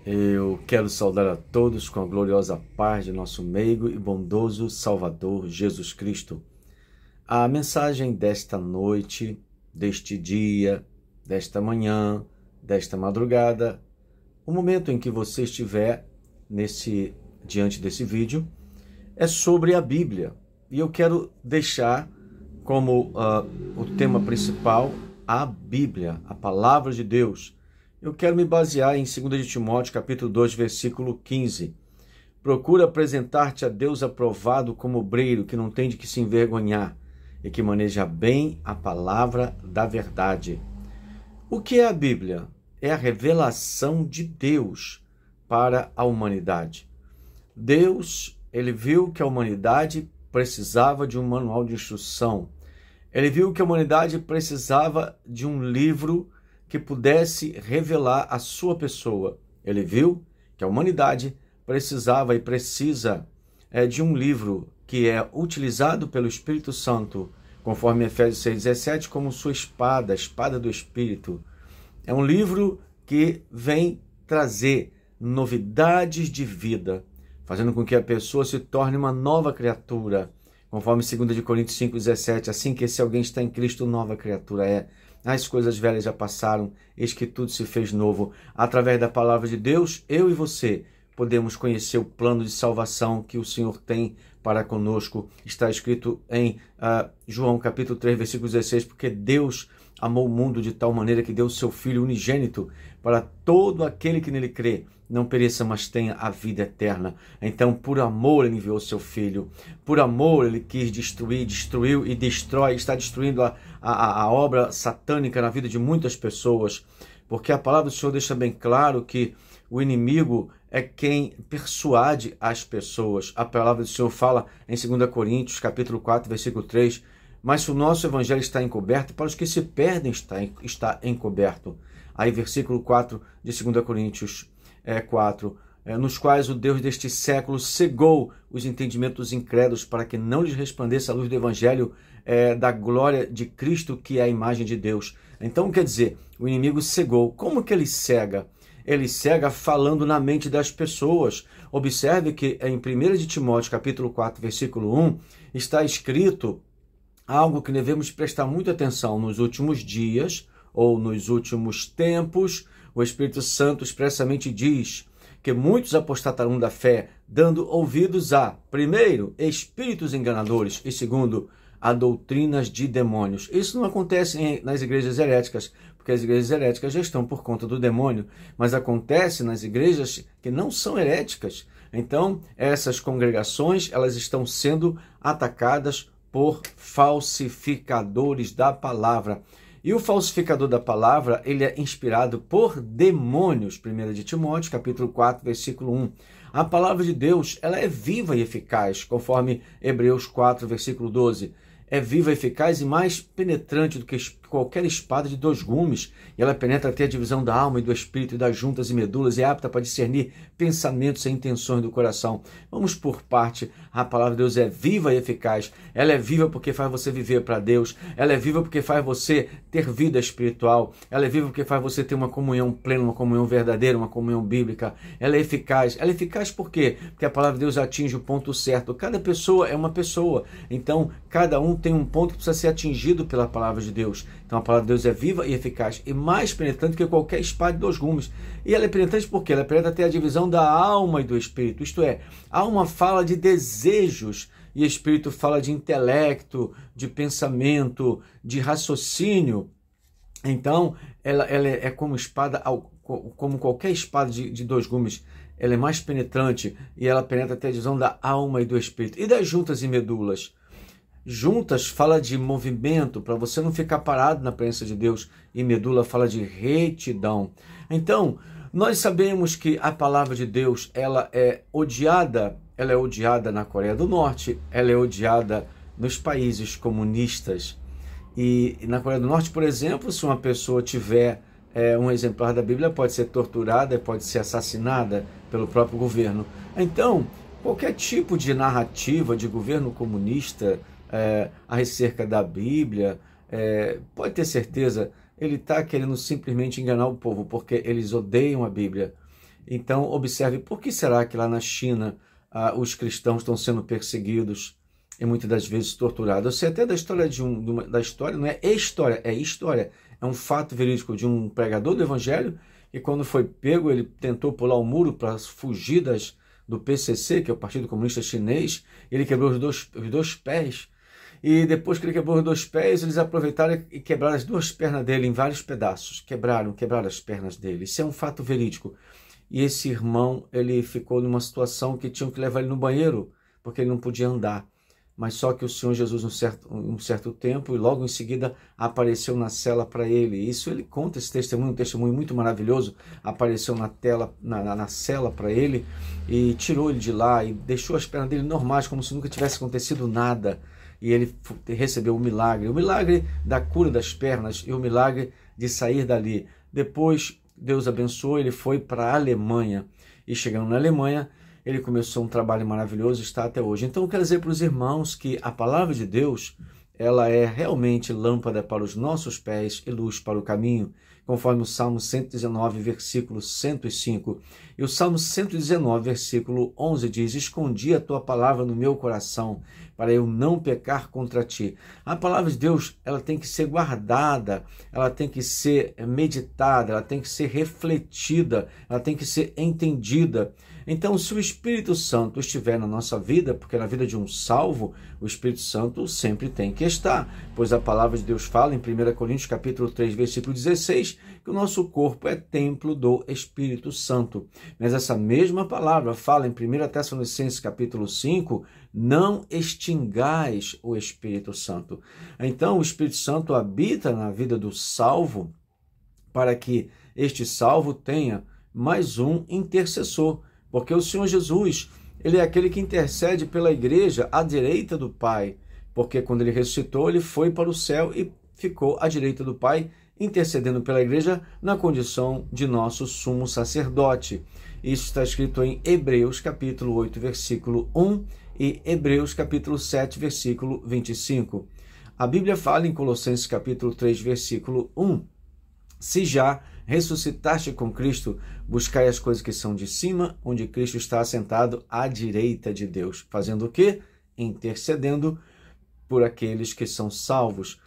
Eu quero saudar a todos com a gloriosa paz de nosso meigo e bondoso Salvador Jesus Cristo. A mensagem desta noite, deste dia, desta manhã, desta madrugada, o momento em que você estiver diante desse vídeo, é sobre a Bíblia. E eu quero deixar como o tema principal a Bíblia, a Palavra de Deus. Eu quero me basear em 2 de Timóteo, capítulo 2, versículo 15. Procura apresentar-te a Deus aprovado como obreiro, que não tem de que se envergonhar, e que maneja bem a palavra da verdade. O que é a Bíblia? É a revelação de Deus para a humanidade. Deus, ele viu que a humanidade precisava de um manual de instrução. Ele viu que a humanidade precisava de um livro que pudesse revelar a sua pessoa. Ele viu que a humanidade precisava e precisa de um livro que é utilizado pelo Espírito Santo, conforme Efésios 6,17, como sua espada, a espada do Espírito. É um livro que vem trazer novidades de vida, fazendo com que a pessoa se torne uma nova criatura, conforme 2 de Coríntios 5,17, assim que se alguém está em Cristo, nova criatura é. As coisas velhas já passaram, eis que tudo se fez novo. Através da palavra de Deus, eu e você podemos conhecer o plano de salvação que o Senhor tem para conosco. Está escrito em João capítulo 3, versículo 16, porque Deus amou o mundo de tal maneira que deu o seu Filho unigênito para todo aquele que nele crê, não pereça, mas tenha a vida eterna. Então, por amor, ele enviou o seu Filho. Por amor, ele quis destruir, destruiu e destrói, está destruindo a obra satânica na vida de muitas pessoas. Porque a palavra do Senhor deixa bem claro que o inimigo é quem persuade as pessoas. A palavra do Senhor fala em 2 Coríntios, capítulo 4, versículo 3, mas se o nosso evangelho está encoberto, para os que se perdem está encoberto. Aí, versículo 4 de 2 Coríntios 4, nos quais o Deus deste século cegou os entendimentos incrédulos para que não lhes resplandeça a luz do evangelho da glória de Cristo, que é a imagem de Deus. Então, quer dizer, o inimigo cegou. Como que ele cega? Ele cega falando na mente das pessoas. Observe que em 1 de Timóteo, capítulo 4, versículo 1, está escrito algo que devemos prestar muita atenção nos últimos dias ou nos últimos tempos. O Espírito Santo expressamente diz que muitos apostatarão da fé, dando ouvidos a, primeiro, espíritos enganadores e, segundo, a doutrinas de demônios. Isso não acontece nas igrejas heréticas, porque as igrejas heréticas já estão por conta do demônio, mas acontece nas igrejas que não são heréticas. Então, essas congregações, elas estão sendo atacadas por falsificadores da palavra. E o falsificador da palavra, ele é inspirado por demônios. 1 de Timóteo, capítulo 4, versículo 1. A palavra de Deus, ela é viva e eficaz, conforme Hebreus 4, versículo 12. É viva, eficaz e mais penetrante do que qualquer espada de dois gumes. E ela penetra até a divisão da alma e do espírito e das juntas e medulas e é apta para discernir pensamentos e intenções do coração. Vamos por parte. A palavra de Deus é viva e eficaz. Ela é viva porque faz você viver para Deus. Ela é viva porque faz você ter vida espiritual. Ela é viva porque faz você ter uma comunhão plena, uma comunhão verdadeira, uma comunhão bíblica. Ela é eficaz. Ela é eficaz por quê? Porque a palavra de Deus atinge o ponto certo. Cada pessoa é uma pessoa. Então, cada um tem um ponto que precisa ser atingido pela palavra de Deus. Então a palavra de Deus é viva e eficaz e mais penetrante que qualquer espada de dois gumes. E ela é penetrante porque ela penetra até a divisão da alma e do espírito. Isto é, a alma fala de desejos e o espírito fala de intelecto, de pensamento, de raciocínio. Então ela é como espada, como qualquer espada de dois gumes. Ela é mais penetrante e ela penetra até a divisão da alma e do espírito. E das juntas e medulas? Juntas fala de movimento, para você não ficar parado na presença de Deus. E medula fala de retidão. Então, nós sabemos que a palavra de Deus, ela é odiada na Coreia do Norte, ela é odiada nos países comunistas. E na Coreia do Norte, por exemplo, se uma pessoa tiver um exemplar da Bíblia, pode ser torturada, pode ser assassinada pelo próprio governo. Então, qualquer tipo de narrativa de governo comunista acerca da Bíblia, pode ter certeza, ele está querendo simplesmente enganar o povo, porque eles odeiam a Bíblia. Então, observe, por que será que lá na China os cristãos estão sendo perseguidos e muitas das vezes torturados? Eu sei até da história da história, não é história, é história. É um fato verídico de um pregador do evangelho que, quando foi pego, ele tentou pular o muro para fugir do PCC, que é o Partido Comunista Chinês. Ele quebrou os dois pés. E depois que ele quebrou os 2 pés, eles aproveitaram e quebraram as 2 pernas dele em vários pedaços. Quebraram as pernas dele. Isso é um fato verídico. E esse irmão, ele ficou numa situação que tinham que levar ele no banheiro, porque ele não podia andar. Mas só que o Senhor Jesus, um certo tempo, e logo em seguida apareceu na cela para ele. Isso ele conta, esse testemunho, um testemunho muito maravilhoso. Apareceu na cela para ele e tirou ele de lá e deixou as pernas dele normais, como se nunca tivesse acontecido nada. E ele recebeu o milagre da cura das pernas e o milagre de sair dali. Depois, Deus abençoou, ele foi para a Alemanha. E chegando na Alemanha, ele começou um trabalho maravilhoso e está até hoje. Então, eu quero dizer para os irmãos que a palavra de Deus, ela é realmente lâmpada para os nossos pés e luz para o caminho, conforme o Salmo 119, versículo 105. E o Salmo 119, versículo 11 diz: escondi a tua palavra no meu coração, para eu não pecar contra ti. A palavra de Deus, ela tem que ser guardada, ela tem que ser meditada, ela tem que ser refletida, ela tem que ser entendida. Então, se o Espírito Santo estiver na nossa vida, porque na vida de um salvo, o Espírito Santo sempre tem que estar, pois a palavra de Deus fala em 1 Coríntios capítulo 3, versículo 16, que o nosso corpo é templo do Espírito Santo. Mas essa mesma palavra fala em 1 Tessalonicenses capítulo 5, não extingais o Espírito Santo. Então, o Espírito Santo habita na vida do salvo, para que este salvo tenha mais um intercessor. Porque o Senhor Jesus, ele é aquele que intercede pela igreja à direita do Pai. Porque quando ele ressuscitou, ele foi para o céu e ficou à direita do Pai, intercedendo pela igreja na condição de nosso sumo sacerdote. Isso está escrito em Hebreus capítulo 8, versículo 1 e Hebreus capítulo 7, versículo 25. A Bíblia fala em Colossenses capítulo 3, versículo 1. Se já ressuscitaste com Cristo, buscai as coisas que são de cima, onde Cristo está assentado à direita de Deus. Fazendo o quê? Intercedendo por aqueles que são salvos.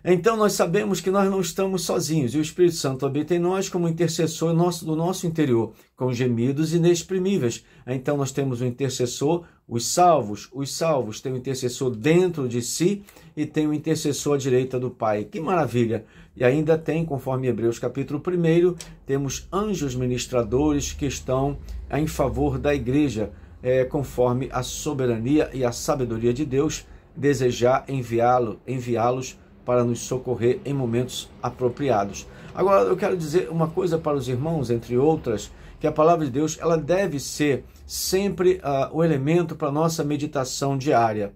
Então nós sabemos que nós não estamos sozinhos, e o Espírito Santo habita em nós como intercessor do nosso interior, com gemidos inexprimíveis. Então nós temos um intercessor, os salvos têm um intercessor dentro de si e tem um intercessor à direita do Pai. Que maravilha! E ainda tem, conforme Hebreus capítulo 1, temos anjos ministradores que estão em favor da igreja, conforme a soberania e a sabedoria de Deus desejar enviá-los para nos socorrer em momentos apropriados. Agora, eu quero dizer uma coisa para os irmãos, entre outras, que a palavra de Deus ela deve ser sempre o elemento para a nossa meditação diária.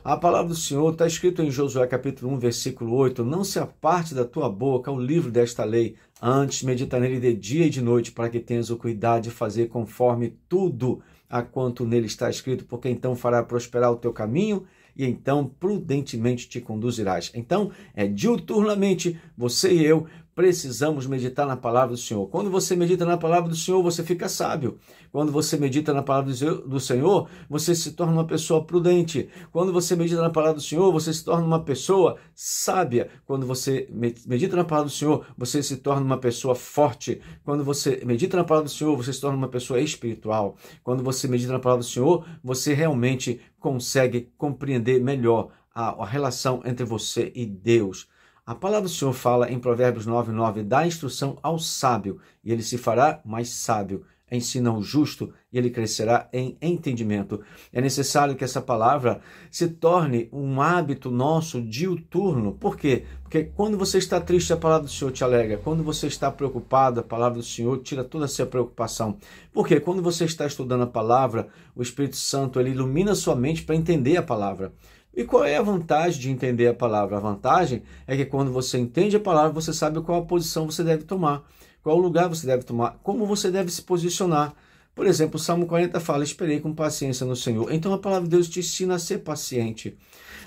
A palavra do Senhor está escrito em Josué capítulo 1, versículo 8, não se aparte da tua boca o livro desta lei, antes medita nele de dia e de noite, para que tenhas o cuidado de fazer conforme tudo a quanto nele está escrito, porque então fará prosperar o teu caminho, e então prudentemente te conduzirás. Então, diuturnamente, você e eu precisamos meditar na palavra do Senhor. Quando você medita na palavra do Senhor, você fica sábio. Quando você medita na palavra do Senhor, você se torna uma pessoa prudente. Quando você medita na palavra do Senhor, você se torna uma pessoa sábia. Quando você medita na palavra do Senhor, você se torna uma pessoa forte. Quando você medita na palavra do Senhor, você se torna uma pessoa espiritual. Quando você medita na palavra do Senhor, você realmente consegue compreender melhor a relação entre você e Deus. A palavra do Senhor fala em Provérbios 9:9, dá instrução ao sábio, e ele se fará mais sábio. Ensina o justo, e ele crescerá em entendimento. É necessário que essa palavra se torne um hábito nosso diuturno. Por quê? Porque quando você está triste, a palavra do Senhor te alegra. Quando você está preocupado, a palavra do Senhor tira toda a sua preocupação. Por quê? Quando você está estudando a palavra, o Espírito Santo ele ilumina a sua mente para entender a palavra. E qual é a vantagem de entender a palavra? A vantagem é que quando você entende a palavra, você sabe qual a posição você deve tomar, qual lugar você deve tomar, como você deve se posicionar. Por exemplo, o Salmo 40 fala, esperei com paciência no Senhor. Então a palavra de Deus te ensina a ser paciente.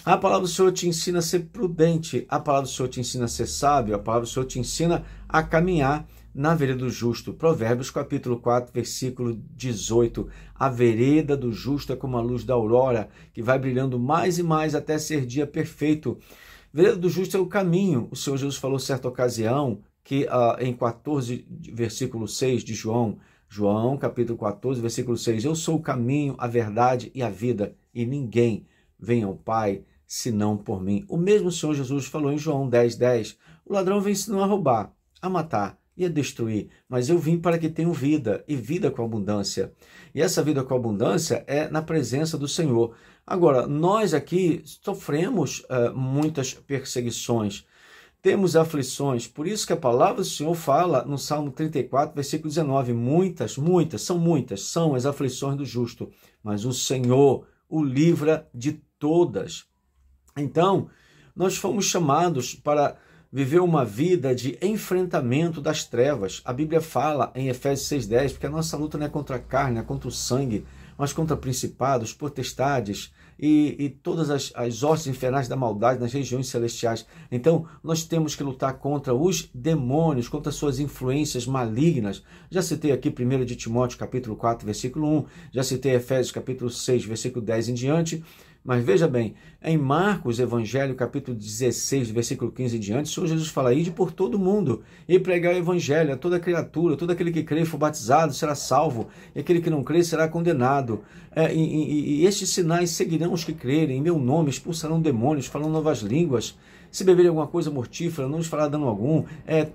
A palavra do Senhor te ensina a ser prudente. A palavra do Senhor te ensina a ser sábio. A palavra do Senhor te ensina a caminhar na vereda do justo. Provérbios capítulo 4, versículo 18. A vereda do justo é como a luz da aurora, que vai brilhando mais e mais até ser dia perfeito. Vereda do justo é o caminho. O Senhor Jesus falou certa ocasião que em 14, versículo 6 de João, capítulo 14, versículo 6, eu sou o caminho, a verdade e a vida, e ninguém vem ao Pai senão por mim. O mesmo Senhor Jesus falou em João 10, 10, o ladrão vem senão a roubar, a matar e a destruir, mas eu vim para que tenham vida, e vida com abundância. E essa vida com abundância é na presença do Senhor. Agora, nós aqui sofremos muitas perseguições, temos aflições, por isso que a palavra do Senhor fala no Salmo 34, versículo 19, muitas são as aflições do justo, mas o Senhor o livra de todas. Então, nós fomos chamados para viver uma vida de enfrentamento das trevas. A Bíblia fala em Efésios 6,10, porque a nossa luta não é contra a carne, é contra o sangue, mas contra principados, potestades e todas as hostes infernais da maldade nas regiões celestiais. Então, nós temos que lutar contra os demônios, contra suas influências malignas. Já citei aqui 1 de Timóteo, capítulo 4, versículo 1, já citei Efésios, capítulo 6, versículo 10 em diante. Mas veja bem, em Marcos, Evangelho, capítulo 16, versículo 15 em diante, o Senhor Jesus fala, ide por todo mundo e pregar o Evangelho a toda criatura, todo aquele que crê e for batizado será salvo, e aquele que não crê será condenado. E estes sinais seguirão os que crerem, em meu nome expulsarão demônios, falarão novas línguas, se beberem alguma coisa mortífera, não lhes fará dano algum,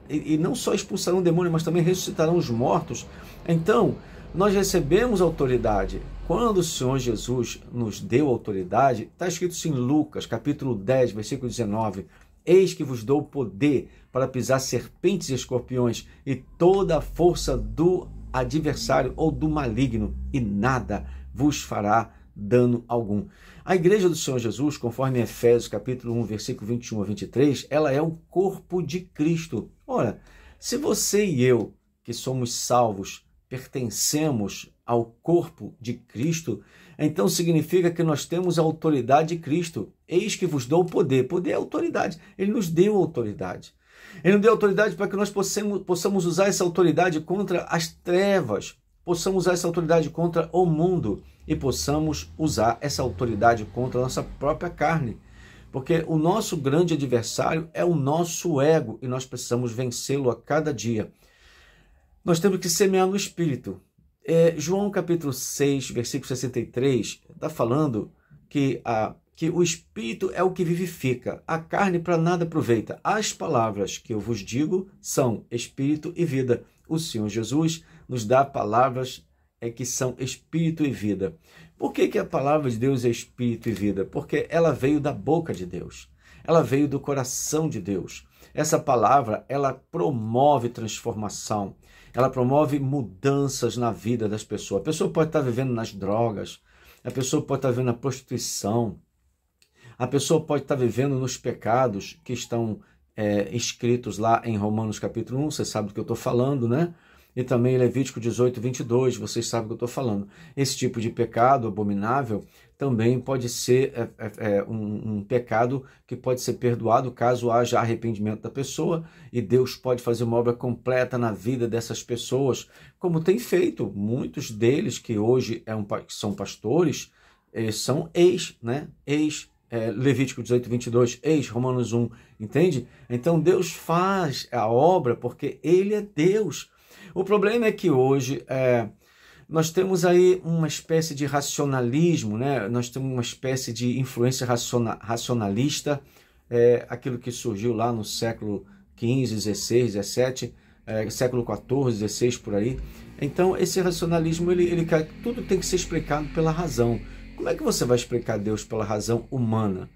e não só expulsarão demônios, mas também ressuscitarão os mortos. Então, nós recebemos autoridade. Quando o Senhor Jesus nos deu autoridade, está escrito assim em Lucas, capítulo 10, versículo 19, eis que vos dou poder para pisar serpentes e escorpiões e toda a força do adversário ou do maligno, e nada vos fará dano algum. A igreja do Senhor Jesus, conforme Efésios, capítulo 1, versículo 21 a 23, ela é o corpo de Cristo. Ora, se você e eu, que somos salvos, pertencemos ao corpo de Cristo, então significa que nós temos a autoridade de Cristo. Eis que vos dou poder. Poder é autoridade. Ele nos deu autoridade. Ele nos deu autoridade para que nós possamos usar essa autoridade contra as trevas, possamos usar essa autoridade contra o mundo e possamos usar essa autoridade contra a nossa própria carne. Porque o nosso grande adversário é o nosso ego e nós precisamos vencê-lo a cada dia. Nós temos que semear no Espírito. João capítulo 6, versículo 63, está falando que o Espírito é o que vivifica, a carne para nada aproveita. As palavras que eu vos digo são Espírito e vida. O Senhor Jesus nos dá palavras que são Espírito e vida. Por que a palavra de Deus é Espírito e vida? Porque ela veio da boca de Deus, ela veio do coração de Deus. Essa palavra, ela promove transformação, ela promove mudanças na vida das pessoas. A pessoa pode estar vivendo nas drogas, a pessoa pode estar vivendo na prostituição, a pessoa pode estar vivendo nos pecados que estão escritos lá em Romanos capítulo 1, você sabe do que eu estou falando, né? E também em Levítico 18, 22, vocês sabem do que eu estou falando. Esse tipo de pecado abominável também pode ser um pecado que pode ser perdoado caso haja arrependimento da pessoa, e Deus pode fazer uma obra completa na vida dessas pessoas, como tem feito. Muitos deles que hoje são pastores, são Levítico 18, 22, Romanos 1, entende? Então Deus faz a obra porque Ele é Deus. O problema é que hoje nós temos aí uma espécie de racionalismo, né? Nós temos uma espécie de influência racionalista, aquilo que surgiu lá no século XV, XVI, XVII, século XIV, XVI, por aí. Então esse racionalismo, tudo tem que ser explicado pela razão. Como é que você vai explicar Deus pela razão humana?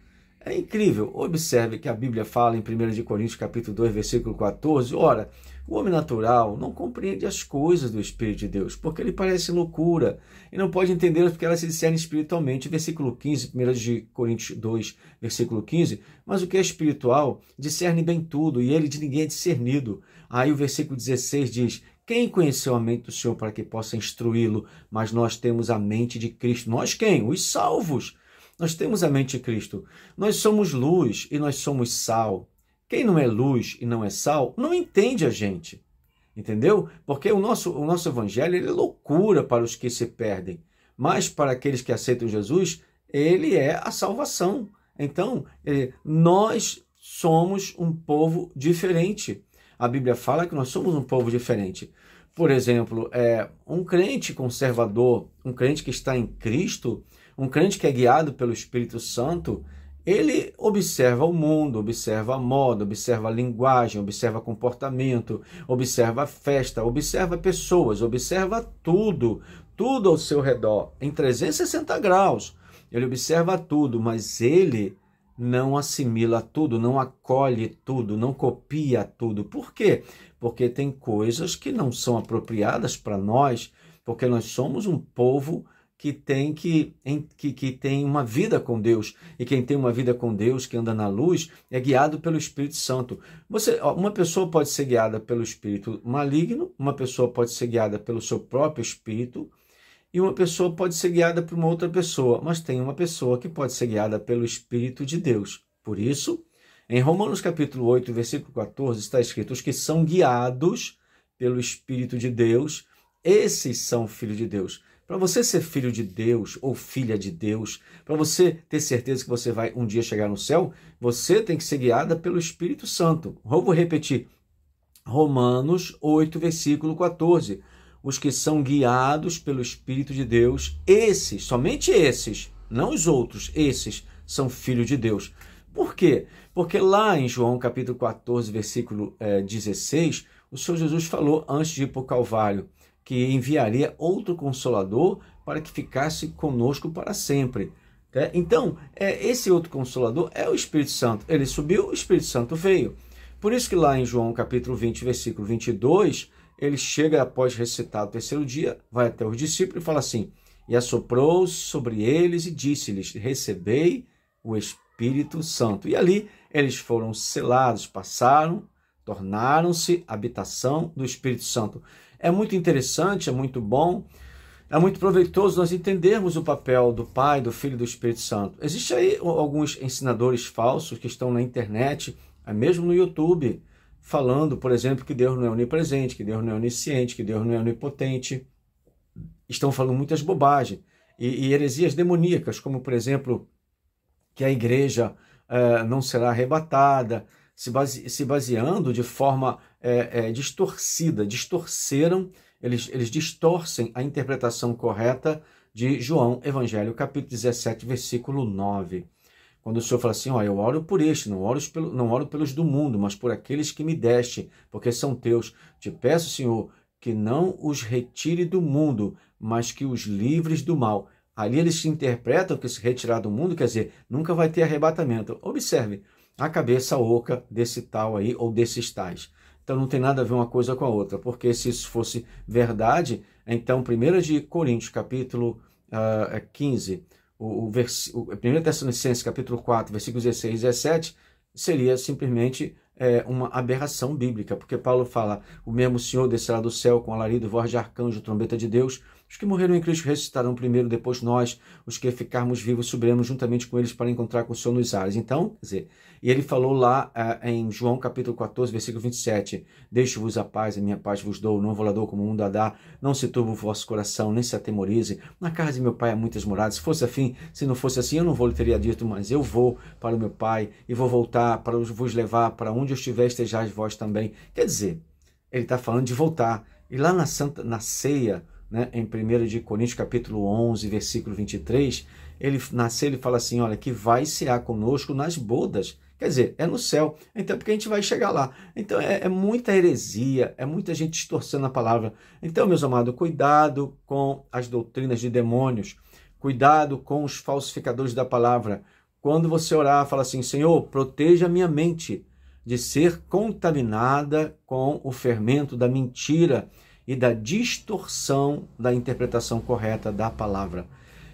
É incrível. Observe que a Bíblia fala em 1 Coríntios capítulo 2, versículo 14, ora, o homem natural não compreende as coisas do Espírito de Deus, porque ele parece loucura, e não pode entendê-las porque elas se discernem espiritualmente. Versículo 15, 1 Coríntios 2, versículo 15, mas o que é espiritual discerne bem tudo, e ele de ninguém é discernido. Aí o versículo 16 diz, quem conheceu a mente do Senhor para que possa instruí-lo? Mas nós temos a mente de Cristo. Nós quem? Os salvos. Nós temos a mente de Cristo. Nós somos luz e nós somos sal. Quem não é luz e não é sal, não entende a gente. entendeu? Porque o nosso evangelho ele é loucura para os que se perdem, mas para aqueles que aceitam Jesus, ele é a salvação. Então, nós somos um povo diferente. A Bíblia fala que nós somos um povo diferente. Por exemplo, um crente conservador, um crente que está em Cristo, um crente que é guiado pelo Espírito Santo, ele observa o mundo, observa a moda, observa a linguagem, observa comportamento, observa a festa, observa pessoas, observa tudo ao seu redor, em 360 graus. Ele observa tudo, mas ele não assimila tudo, não acolhe tudo, não copia tudo. Por quê? Porque tem coisas que não são apropriadas para nós, porque nós somos um povo que tem uma vida com Deus. E quem tem uma vida com Deus, que anda na luz, é guiado pelo Espírito Santo. Uma pessoa pode ser guiada pelo espírito maligno, uma pessoa pode ser guiada pelo seu próprio espírito, e uma pessoa pode ser guiada por uma outra pessoa, mas tem uma pessoa que pode ser guiada pelo Espírito de Deus. Por isso, em Romanos capítulo 8, versículo 14, está escrito: os que são guiados pelo Espírito de Deus, esses são filhos de Deus. Para você ser filho de Deus ou filha de Deus, para você ter certeza que você vai um dia chegar no céu, você tem que ser guiada pelo Espírito Santo. Eu vou repetir. Romanos 8, versículo 14. Os que são guiados pelo Espírito de Deus, esses, somente esses, não os outros, esses são filhos de Deus. Por quê? Porque lá em João capítulo 14, versículo 16, o Senhor Jesus falou, antes de ir para o Calvário, que enviaria outro Consolador para que ficasse conosco para sempre. Então, esse outro Consolador é o Espírito Santo. Ele subiu, o Espírito Santo veio. Por isso que lá em João capítulo 20, versículo 22, ele chega após recitar o terceiro dia, vai até os discípulos e fala assim: e assoprou sobre eles e disse-lhes: recebei o Espírito Santo. E ali eles foram selados, passaram, tornaram-se habitação do Espírito Santo. É muito interessante, é muito bom, é muito proveitoso nós entendermos o papel do Pai, do Filho e do Espírito Santo. Existem aí alguns ensinadores falsos que estão na internet, mesmo no YouTube, falando, por exemplo, que Deus não é onipresente, que Deus não é onisciente, que Deus não é onipotente. Estão falando muitas bobagens. E heresias demoníacas, como, por exemplo, que a igreja não será arrebatada, se baseando de forma distorcida. Eles distorcem a interpretação correta de João, Evangelho, capítulo 17, versículo 9. Quando o Senhor fala assim: eu oro por este, não oro pelos do mundo, mas por aqueles que me deste, porque são teus. Te peço, Senhor, que não os retire do mundo, mas que os livres do mal. Ali eles interpretam que se retirar do mundo, quer dizer, nunca vai ter arrebatamento. Observe a cabeça oca desse tal aí, ou desses tais. Então não tem nada a ver uma coisa com a outra, porque se isso fosse verdade, então 1 de Coríntios, capítulo 15, 1 Tessalonicenses, capítulo 4, versículos 16 e 17, seria simplesmente uma aberração bíblica, porque Paulo fala: o mesmo Senhor descerá do céu com alarido, voz de arcanjo, trombeta de Deus. Os que morreram em Cristo ressuscitarão primeiro, depois nós, os que ficarmos vivos, subiremos juntamente com eles para encontrar com o Senhor nos ares. Então, quer dizer, e ele falou lá em João capítulo 14, versículo 27, deixo-vos a paz, a minha paz vos dou, não vou lá dou como o mundo a dá, não se turbe o vosso coração, nem se atemorize. Na casa de meu pai há muitas moradas. Se fosse assim, se não fosse assim, eu não lhe teria dito, mas eu vou para o meu pai e vou voltar para vos levar para onde eu estiver, estejais vós também. Quer dizer, ele está falando de voltar. E lá na ceia, em 1 de Coríntios, capítulo 11, versículo 23, ele fala assim: olha, que vai cear conosco nas bodas. Quer dizer, é no céu. Então, porque a gente vai chegar lá. Então, é muita heresia, é muita gente distorcendo a palavra. Então, meus amados, cuidado com as doutrinas de demônios. Cuidado com os falsificadores da palavra. Quando você orar, fala assim: Senhor, proteja a minha mente de ser contaminada com o fermento da mentira e da distorção da interpretação correta da palavra.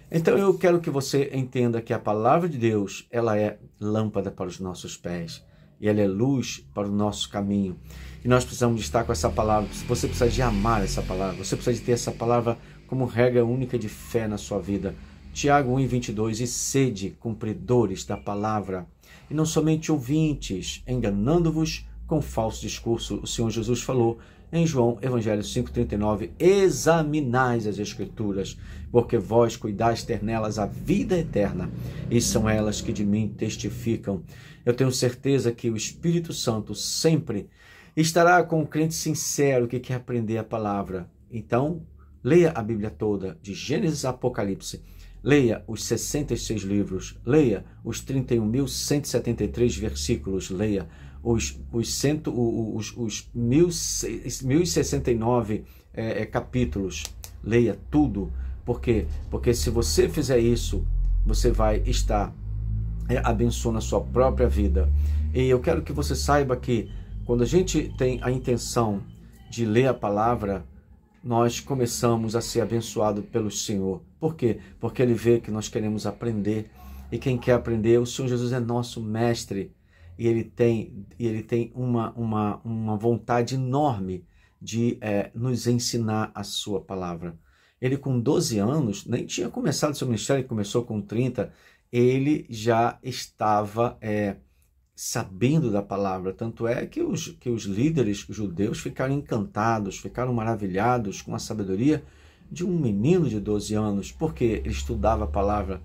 Então eu quero que você entenda que a palavra de Deus, ela é lâmpada para os nossos pés e ela é luz para o nosso caminho. E nós precisamos estar com essa palavra. Você precisa de amar essa palavra. Você precisa de ter essa palavra como regra única de fé na sua vida. Tiago 1:22, e sede cumpridores da palavra, e não somente ouvintes, enganando-vos com falso discurso. O Senhor Jesus falou em João, Evangelho 5,39, examinais as Escrituras, porque vós cuidais ter nelas a vida eterna, e são elas que de mim testificam. Eu tenho certeza que o Espírito Santo sempre estará com o crente sincero que quer aprender a palavra. Então, leia a Bíblia toda, de Gênesis a Apocalipse. Leia os 66 livros, leia os 31.173 versículos, leia os 1069 capítulos, leia tudo. Por quê? Porque se você fizer isso, você vai estar abençoando a sua própria vida. E eu quero que você saiba que quando a gente tem a intenção de ler a palavra, nós começamos a ser abençoados pelo Senhor. Por quê? Porque Ele vê que nós queremos aprender. E quem quer aprender, o Senhor Jesus é nosso mestre. E Ele tem uma vontade enorme de nos ensinar a sua palavra. Ele com 12 anos, nem tinha começado seu ministério, ele começou com 30, ele já estava sabendo da palavra. Tanto é que os líderes judeus ficaram encantados, ficaram maravilhados com a sabedoria de um menino de 12 anos, porque ele estudava a palavra,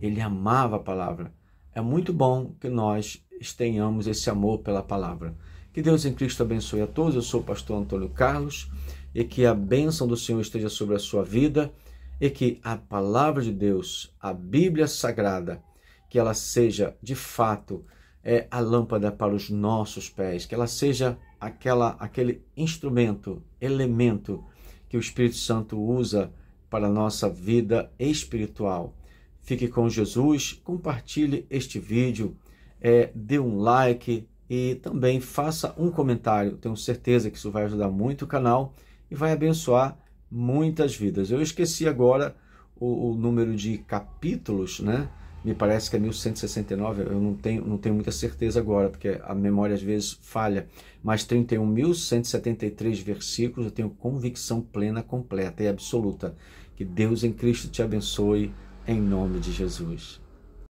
ele amava a palavra. É muito bom que nós tenhamos esse amor pela palavra. Que Deus em Cristo abençoe a todos. Eu sou o pastor Antônio Carlos, e que a bênção do Senhor esteja sobre a sua vida, e que a palavra de Deus, a Bíblia Sagrada, que ela seja de fato a lâmpada para os nossos pés, que ela seja aquele instrumento, elemento que o Espírito Santo usa para a nossa vida espiritual. Fique com Jesus, compartilhe este vídeo, dê um like e também faça um comentário. Tenho certeza que isso vai ajudar muito o canal e vai abençoar muitas vidas. Eu esqueci agora o número de capítulos, né? Me parece que é 1169, eu não tenho muita certeza agora, porque a memória às vezes falha, mas 31.173 versículos, eu tenho convicção plena, completa e absoluta. Que Deus em Cristo te abençoe, em nome de Jesus.